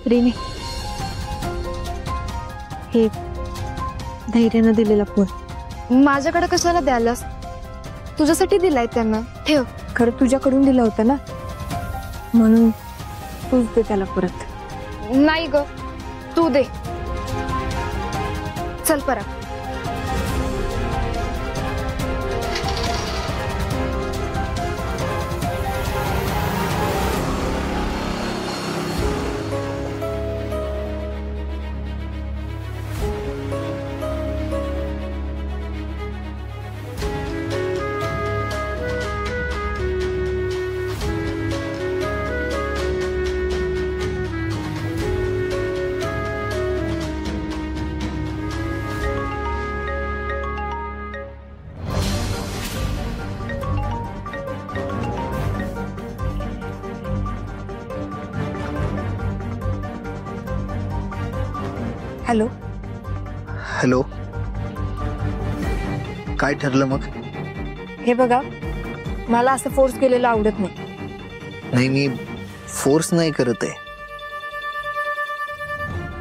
Renee, हे धैर्यानं दिलेला फोन माझ्याकडे कशाला द्यायलास? तुझ्यासाठी दिलाय त्यांना, ठेव. खरं तुझ्याकडून दिला होता ना, म्हणून तूच दे त्याला परत. नाही ग, तू दे. चल परत. हॅलो. हॅलो, काय ठरलं मग? हे बघा, मला असं फोर्स केलेलं आवडत नाही. नाही, मी फोर्स नाही करत आहे.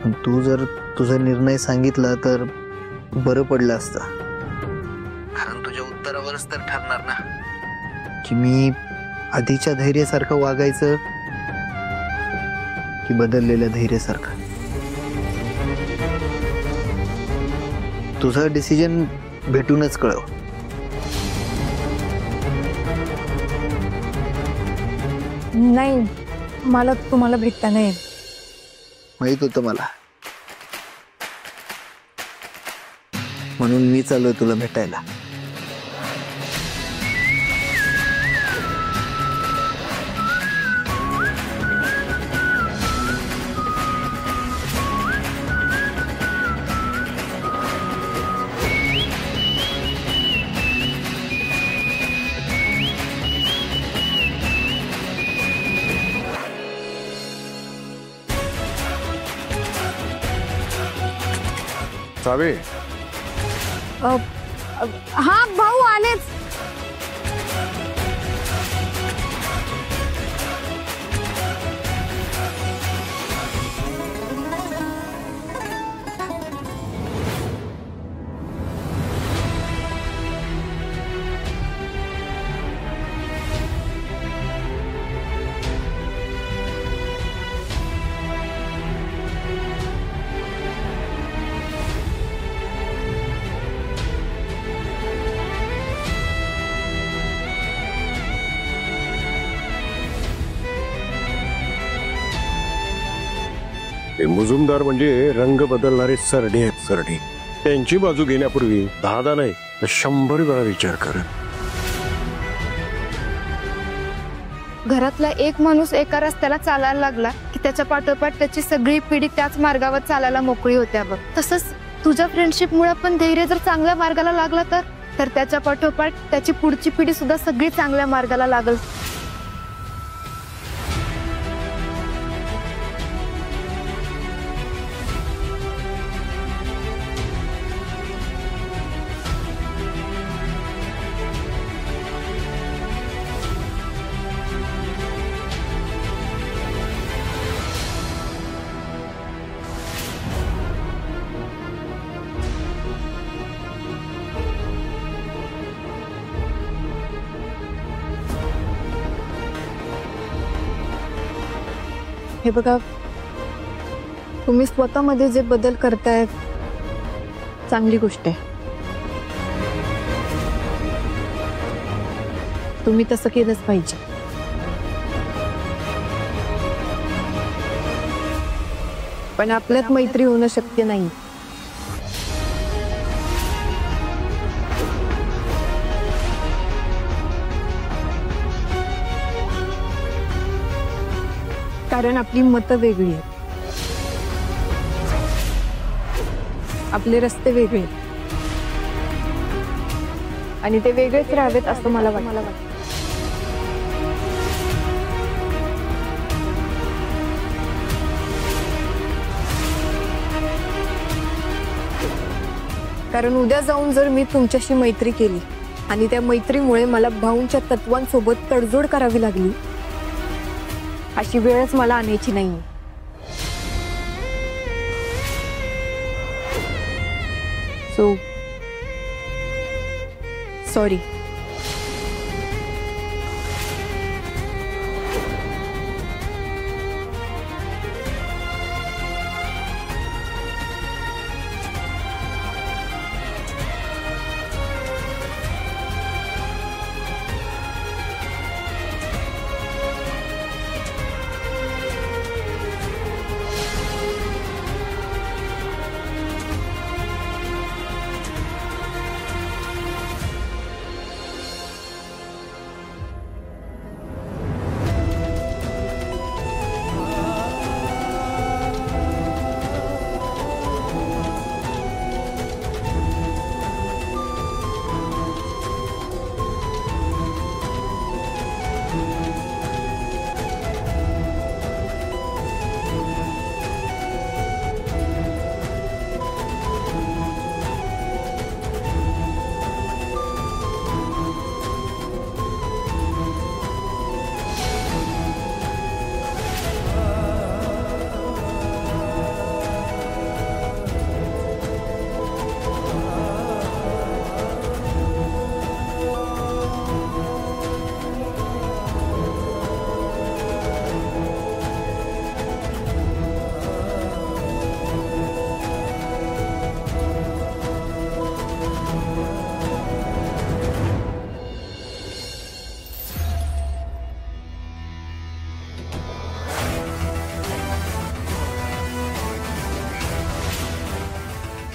पण तू जर तुझा निर्णय सांगितला तर बरं पडलं असतं. कारण तुझ्या उत्तरावरच तर ठरणार ना की मी आधीच्या धैर्यासारखं वागायचं की बदललेल्या धैर्यासारखं. तुझा डिसिजन भेटूनच कळव. नाही, मला तुम्हाला भेटता नाही माहित होतं मला, म्हणून मी चाललोय तुला भेटायला. सावे. हा भाऊ आलेच. मुजुमदार म्हणजे रंग बदलणारे सरणी आहेत. सरणी त्यांची बाजू घेण्यापूर्वी 10 नाही तर 100 वेळा विचार कर. घरातला एक माणूस एका रस्त्याला चालायला लागला की त्याच्या पाठोपाठ त्याची सगळी पिढी त्याच मार्गावर चालायला मोकळी होत्या बघ. तसंच तुझ्या फ्रेंडशिप मुळे पण धैर्य जर चांगल्या मार्गाला लागला तर त्याच्या पाठोपाठ त्याची पुढची पिढी सुद्धा सगळी चांगल्या मार्गाला लागल. हे बघा, तुम्ही स्वतःमध्ये जे बदल करताय चांगली गोष्ट आहे. तुम्ही तसं केलंच पाहिजे. पण आपल्यात मैत्री होणं शक्य नाही. कारण आपली मतं वेगळी आहेत, आपले रस्ते वेगळे आणि ते वेगळेच राहावेत असं मला वाटतं. कारण उद्या जाऊन जर मी तुमच्याशी मैत्री केली आणि त्या मैत्रीमुळे मला भाऊंच्या तत्वांसोबत तडजोड करावी लागली, अशी वेळच मला आणायची नाही. So sorry.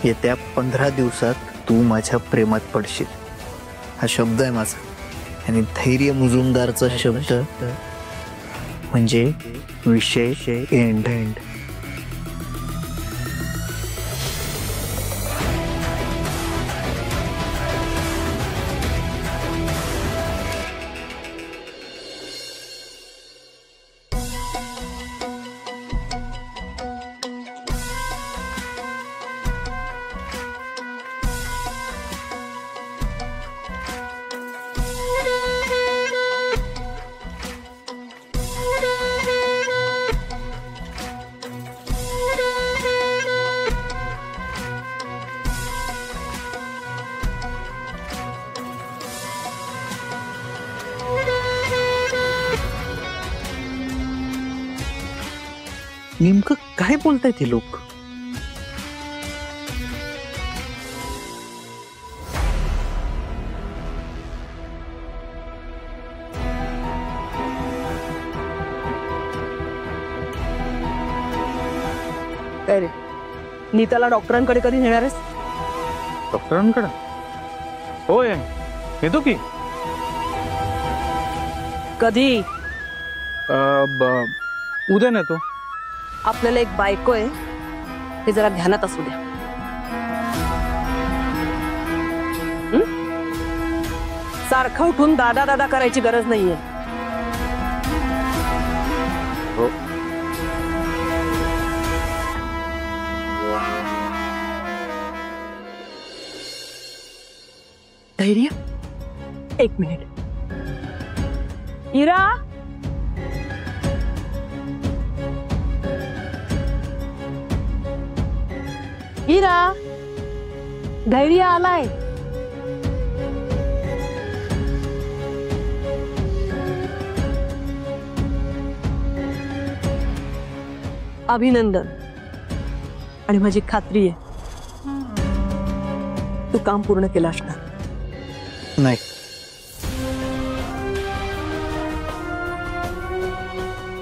येत्या 15 दिवसात तू माझ्या प्रेमात पडशील हा शब्द आहे माझा. आणि धैर्य मुजुमदारचा शब्द म्हणजे विषय एंड. नेमकं काय बोलतायत हे लोक? काय रे, नीताला डॉक्टरांकडे कधी नेणार आहेस? डॉक्टरांकडे? होय, येतो की. कधी? उद्या नेतो. आपल्याला एक बायको आहे हे जरा ध्यानात असू द्या. सारखं उठून दादा दादा करायची गरज नाहीये. हो. धैर्य, एक मिनिट. इरा, इरा, धैर्य आलाय. अभिनंदन. आणि माझी खात्री आहे तू काम पूर्ण केलं असणार. नाही,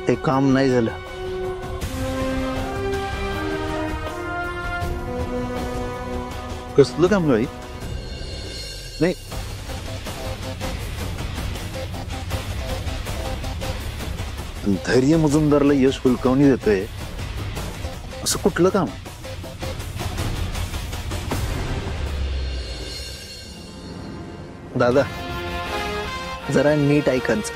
ते काम नाही झालं. कसलं काम नाही? नाही, धैर्य मुजुमदारला यश हुलकावणी देतोय असं कुठलं काम? दादा, जरा नीट ऐकायचं.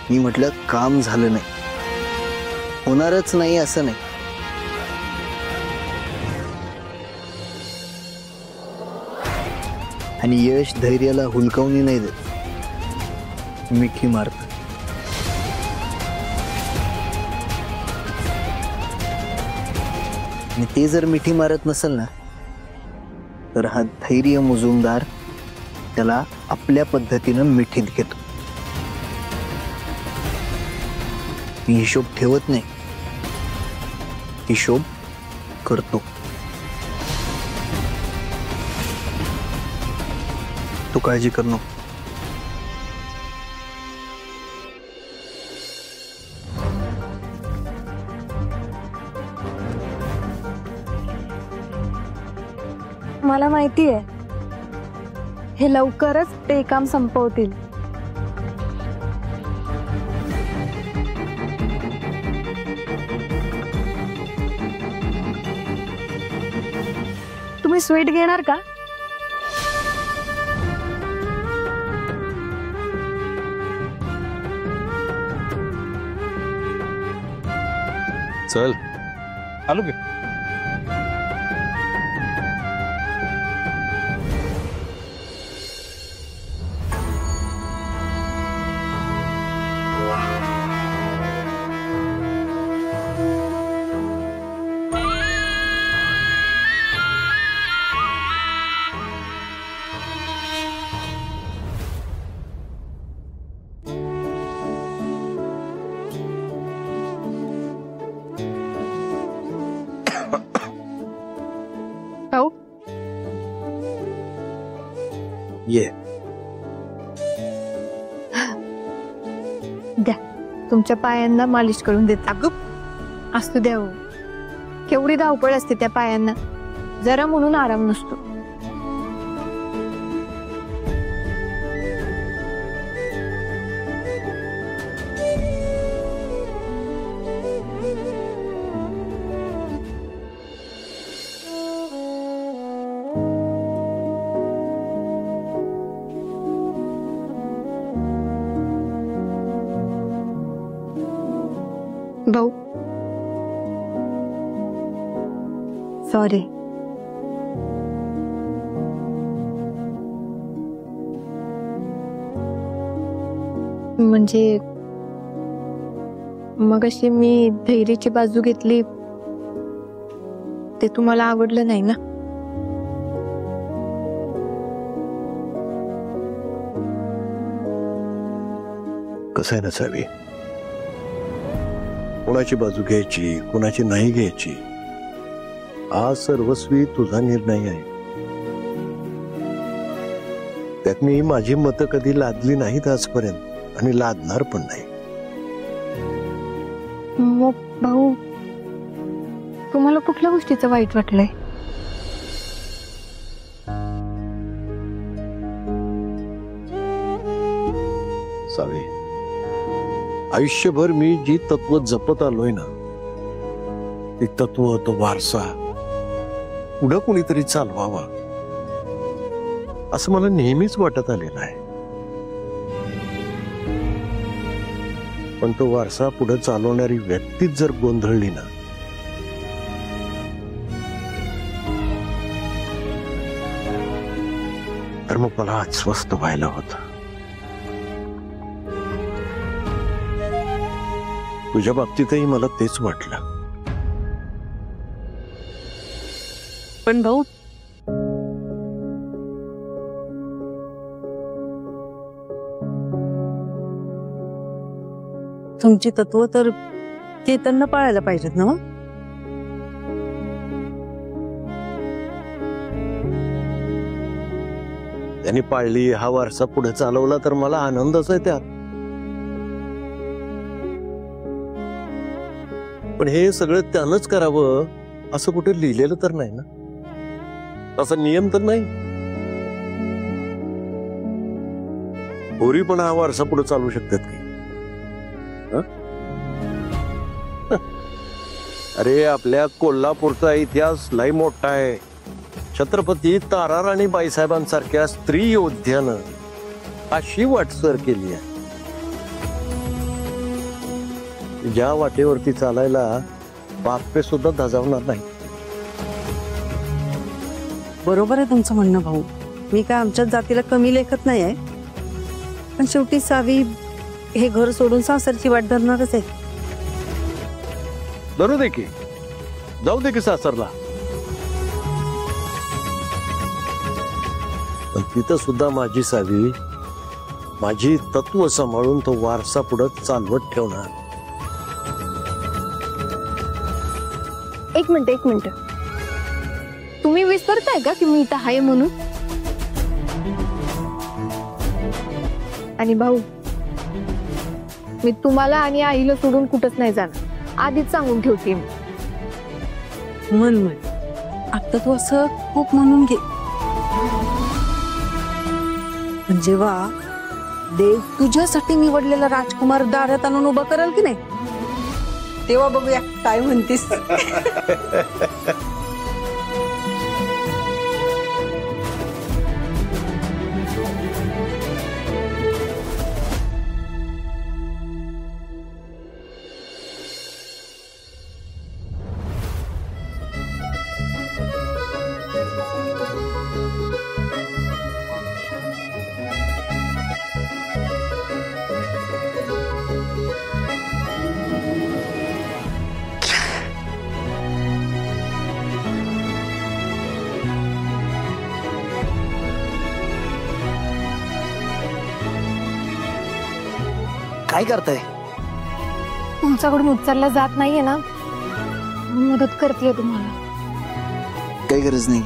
मी म्हटलं काम झालं नाही, होणारच नाही असं नाही. आणि यश धैर्याला हुलकावणी नाही देत, मिठी मारत. आणि ते जर मिठी मारत नसेल ना तर हा धैर्य मुजुमदार त्याला आपल्या पद्धतीनं मिठीत घेतो. मी हिशोब ठेवत नाही, हिशोब करतो. तू काळजी कर नको. मला माहिती आहे हे लवकरच ते काम संपवतील. तुम्ही स्वीट घेणार का? चल आलो की. भाऊ ये. द्या तुमच्या पायांना मालिश करून देता. असू द्या हो. केवढी धावपळ असते त्या पायांना, जरा म्हणून आराम नसतो. भाऊ सॉरी. म्हणजे मगाशी मी धैर्याची बाजू घेतली ते तुम्हाला आवडलं नाही ना? कसं आहे ना सावी, कोणाची बाजू घ्यायची कोणाची नाही घ्यायची हा सर्वस्वी तुझा निर्णय आहे. त्यात मी माझी मतं कधी लादली नाहीत आजपर्यंत आणि लादणार पण नाही. मग भाऊ तुम्हाला कुठल्या गोष्टीचं वाईट वाटलंय? सावे, आयुष्यभर मी जी तत्व जपत आलोय ना ती तत्व, तो वारसा पुढं कुणीतरी चालवावा असं मला नेहमीच वाटत आलेलं आहे. पण तो वारसा पुढे चालवणारी व्यक्तीच जर गोंधळली ना तर मग मला अस्वस्थ व्हायला होतं. तुझ्या बाबतीतही मला तेच वाटलं. पण भाऊ तुमची तत्व तर चेतननं पाळायला पाहिजेत ना? त्यांनी पाळली, हा वारसा पुढे चालवला तर मला आनंदच आहे त्यात. पण हे सगळं त्यानंच करावं असं कुठे लिहिलेलं तर नाही ना, असा नियम तर नाही. पोरी पण हा वारसा पुढे चालवू शकतात की? अरे आपल्या कोल्हापूरचा इतिहास लय मोठा आहे. छत्रपती ताराराणी बाईसाहेबांसारख्या स्त्री योद्ध्यानं अशी वाटसर केली आहे ज्या वाटेवरती चालायला बापे सुद्धा धजावणार नाही. बरोबर आहे तुमचं म्हणणं भाऊ. मी काय आमच्याच जातीला कमी लेखत नाही आहे, पण शेवटी सावी हे घर सोडून सासरची वाट धरणारच आहे. धरू दे की, जाऊ दे की सासरला. पण तिथं सुद्धा माझी सावी माझी तत्व सांभाळून तो वारसा पुढे चालवत ठेवणार. एक मिनिट तुम्ही विसरताय का की मी इथं आहे म्हणून? आणि भाऊ, मी तुम्हाला आणि आईला सोडून कुठंच नाही जाणार, आधीच सांगून ठेवते मी. म्हण आता तू असं खूप म्हणून घे, पण जेव्हा देव तुझ्यासाठी निवडलेला राजकुमार दारात आणून उभा करेल की नाही, तेव्हा बघूया काय म्हणतीस. काय करताय? तुमच्याकडून उचलला जात नाहीये ना, मदत करते तुम्हाला. काही गरज नाही.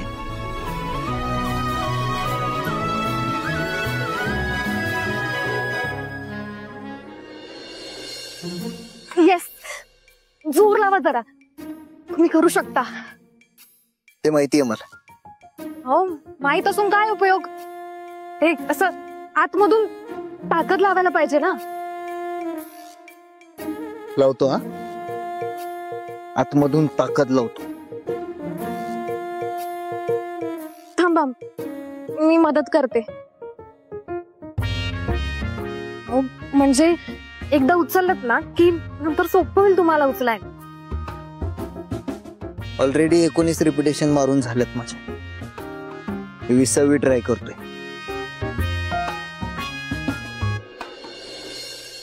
येस, जोर लावा जरा, तुम्ही करू शकता. ते माहितीये मला. हो, माहित असून काय उपयोग? हे असं आतमधून ताकद लावायला पाहिजे ना. लावतो हा, आतमधून ताकद लावतो. थांबा, मी मदत करते. हो, म्हणजे एकदा उचलत ना की नंतर सोपं होईल तुम्हाला उचलायला. ऑलरेडी 19 रिपिटेशन मारून झाल्यात माझ्या. 20वी ट्राय करतोय.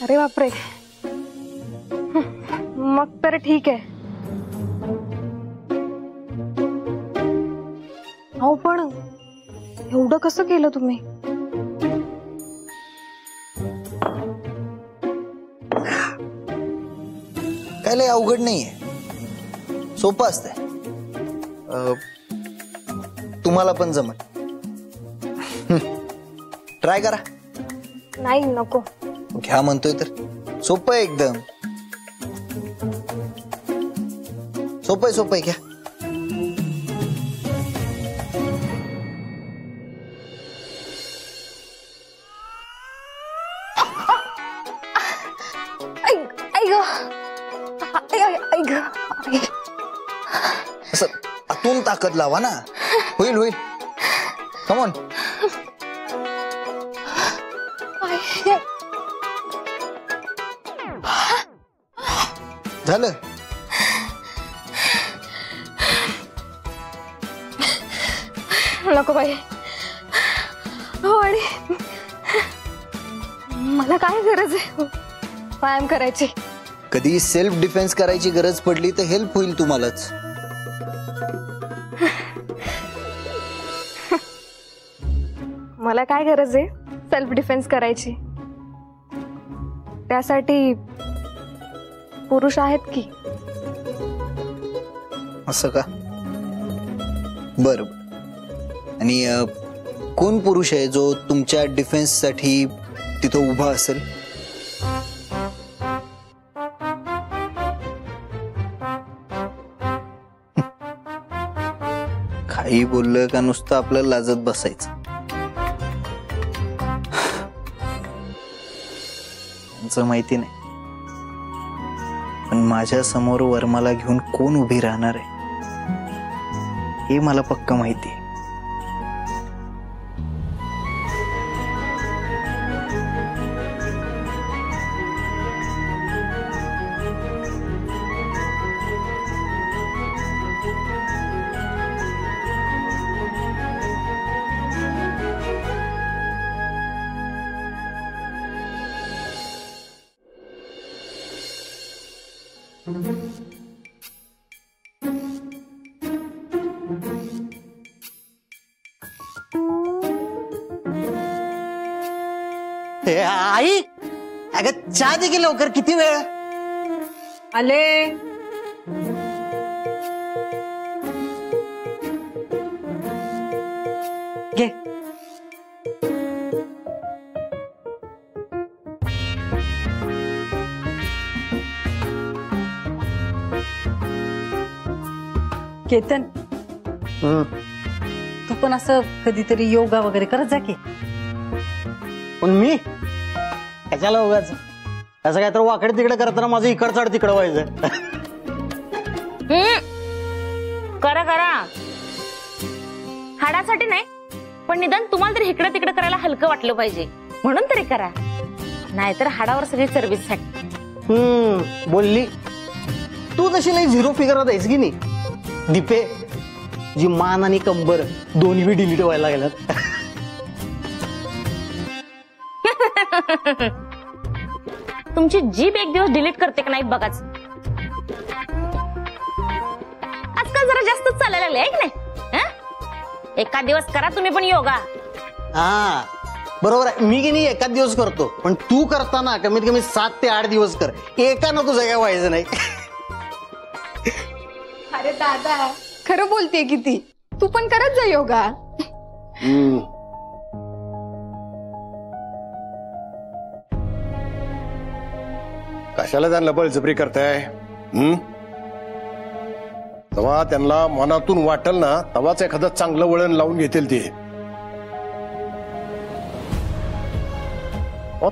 अरे बापरे, मग तर ठीक आहे. हो, पण एवढं कसं केलं तुम्ही? काय लय अवघड नाहीये, सोपं असतंय. तुम्हाला पण जमत. ट्राय करा. नाही, नको. घ्या म्हणतोय तर. सोपं आहे एकदम. सोपं आहे, घ्या. असं आतून ताकद लावा ना. होईल. Come on. झालं. नको बाई. हो, आणि मला काय गरज आहे व्यायाम करायची? कधी सेल्फ डिफेन्स करायची गरज पडली तर हेल्प होईल तुम्हालाच. मला काय गरज आहे सेल्फ डिफेन्स करायची? त्यासाठी पुरुष आहेत की. असं का? बर. आणि कोण पुरुष आहे जो तुमच्या डिफेन्स साठी तिथं उभा असेल? काही बोललं का नुसतं आपलं लाजत बसायचं. त्यांचं माहिती नाही, पण माझ्या समोर वर्माला घेऊन कोण उभी राहणार आहे हे मला पक्का माहिती आहे. आई अगं चहा दे की लवकर, किती वेळ? आले. घे. केतन, तू पण असं कधीतरी योगा वगैरे करत जा की. पण मी कशाला उगाच असं काय तर वाकडे तिकडे करताना माझं इकडचं तिकडं व्हायचं. करा करा, हाडासाठी नाही पण निदान तुम्हाला तरी इकडे तिकडे करायला हलकं वाटलं पाहिजे म्हणून तरी करा, नाहीतर हाडावर सगळी चरबीच साठी. बोलली तू तशी लई झिरो फिगर आहेस की नाही. दीपे जी मान आणि कंबर दोन्ही डिलीट व्हायला लागल्यात. तुमची जीभ एक दिवस डिलीट करते का नाही बघाच. आजकाल जरा जास्त चालायला लागले आहे की नाही. एका दिवस करा तुम्ही पण योगा. हा बरोबर आहे, मी की नाही एकाच दिवस करतो, पण तू करताना कमीत कमी 7 ते 8 दिवस कर. एका नको तुझं काय व्हायचं नाही. अरे दादा खरं बोलतेय किती, तू पण करत जा योगा. कशाला त्यांना बळजबरी करताय? तेव्हा त्यांना मनातून वाटेल ना तेव्हाच एखादं चांगलं वळण लावून घेतील ते.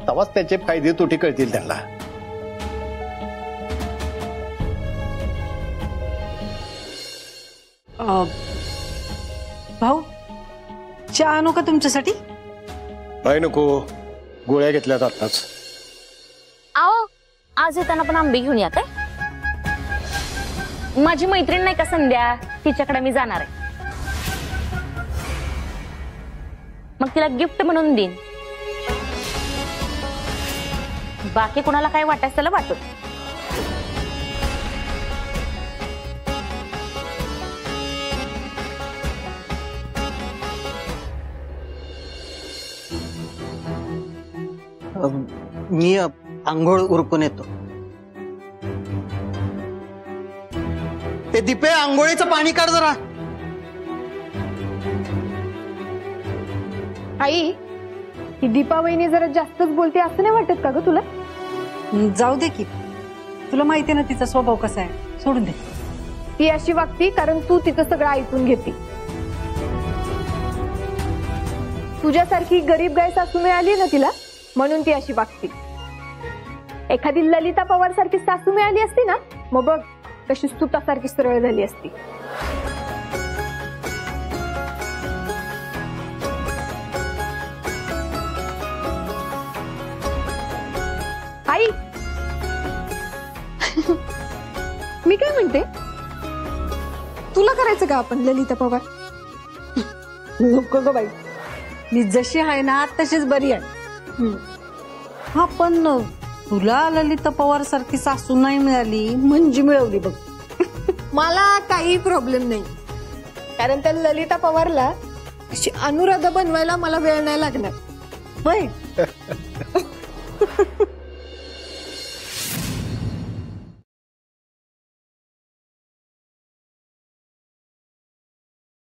तेव्हाच त्याचे फायदे तोटे कळतील त्यांना. भाऊ, चहा आणू का तुमच्यासाठी? नाही नको, गोळ्या घेतल्यात आताच. आओ आज येताना पण आंबे घेऊन या काय. माझी मैत्रीण नाही का संध्या, तिच्याकडे मी जाणार आहे. मग तिला गिफ्ट म्हणून देईन. बाकी कोणाला काय वाटायचं त्याला वाटत. मी आंघोळ उरकून येतो. ते दीपे आंघोळीचं पाणी काढ जरा. आई ही दीपा वहिनी जरा जास्तच बोलते असं नाही वाटत का ग तुला? जाऊ दे की, तुला माहिती ना तिचा स्वभाव कसा आहे, सोडून दे. ती अशी वागती कारण तू तिचं सगळं ऐकून घेते. तुझ्यासारखी गरीब गाय सासू मिळाली ना तिला म्हणून ती अशी वागती. एखादी ललिता पवार सारखी सासू मिळाली असती ना मग बघ कशी सुतासारखी सरळ झाली असती. आई मी काय म्हणते, तुला करायचं का आपण ललिता पवार? नको ग बाई, मी जशी आहे ना तशीच बरी आहे. हा पण तुला ललिता पवार सारखी सासू नाही मिळाली म्हणजे मिळवली बघ. मला काही प्रॉब्लेम नाही, कारण त्या ललिता पवारला अशी अनुराधा बनवायला मला वेळ नाही लागणार. होय